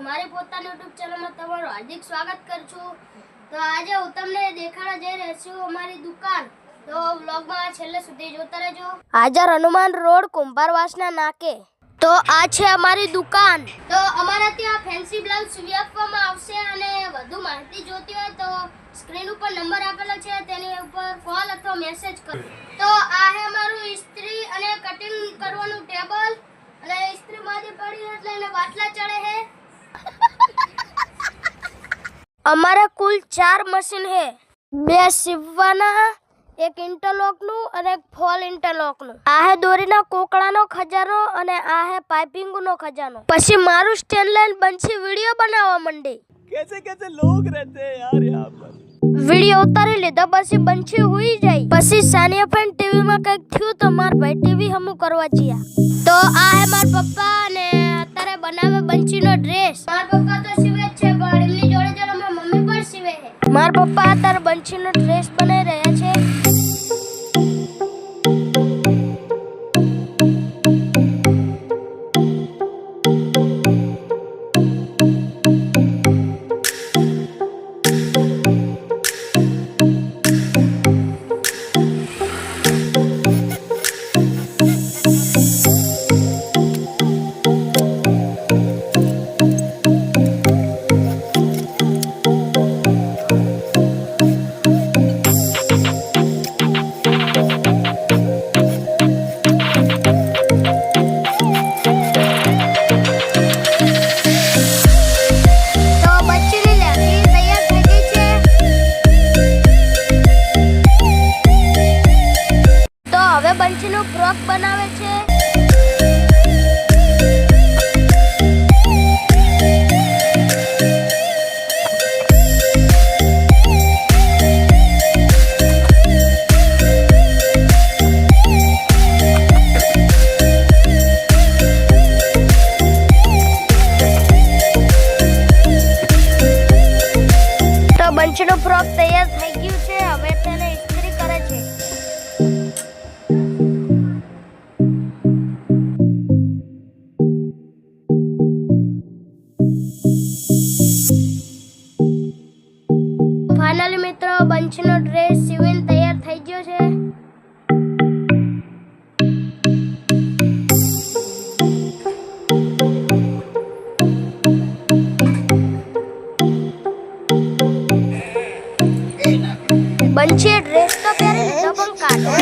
મારી પોતાની YouTube ચેનલમાં તમારું હાર્દિક સ્વાગત કરું છું। તો આજે હું તમને દેખાડવા જઈ રહ્યો છું અમારી દુકાન। તો વ્લોગમાં છેલ્લે સુધી જોતા રહેજો। હાજર હનુમાન રોડ કુંભારવાસના નાકે। તો આ છે અમારી દુકાન। તો અમારા ત્યાં ફેન્સી બ્લાઉઝ સીવી આપવામાં આવશે અને વધુ માહિતી જોતી હોય તો સ્ક્રીન ઉપર નંબર આપેલો છે તેની ઉપર કોલ અથવા મેસેજ કરો। તો આ છે અમારું ઇસ્ત્રી અને કટિંગ કરવાનું ટેબલ અને ઇસ્ત્રી માંથી પડી એટલે એને બાટલા ચડે છે। અમારે કુલ 4 મશીન है, 2 સીવવાના, એક ઇન્ટરલોક નું અને એક ફોલ ઇન્ટરલોક નું। આ હે દોરીના કોકડાનો ખજાનો અને આ હે પાઇપિંગ નો ખજાનો। પછી મારું સ્ટેન્ડ લાઈન બંછી વિડિયો બનાવવા માંડી। कैसे कैसे लोग रहते हैं यार यहाँ पर। વિડિયો ઉતારી લીધા પછી બંછી હુઈ જાય। પછી સાનિયા પણ ટીવી માં કઈક થયું તો માર ભાઈ ટીવી હમુ કરવા ગયા। તો આ હે માર પપ્પા અને અત્યારે બનાવે બંચીનો ડ્રેસ। માર પપ્પા તો સીવે છે પણ એમની જોડે જોડે માર મમ્મી પણ સીવે છે। માર પપ્પા અત્યારે બંચીનો ડ્રેસ બનાવી રહ્યા છે। બંચીનો ફ્રોક બનાવે છે। તો બંચીનો ફ્રોક તૈયાર થઈ ગયું છે, હવે તેને ઇસ્ત્રી કરે છે। ફાઇનલી મિત્રો બંચીનો ડ્રેસ સીવીને તૈયાર થઈ ગયો છે। બંચીએ ડ્રેસ તો પહેરી લીધો પણ કાઢવા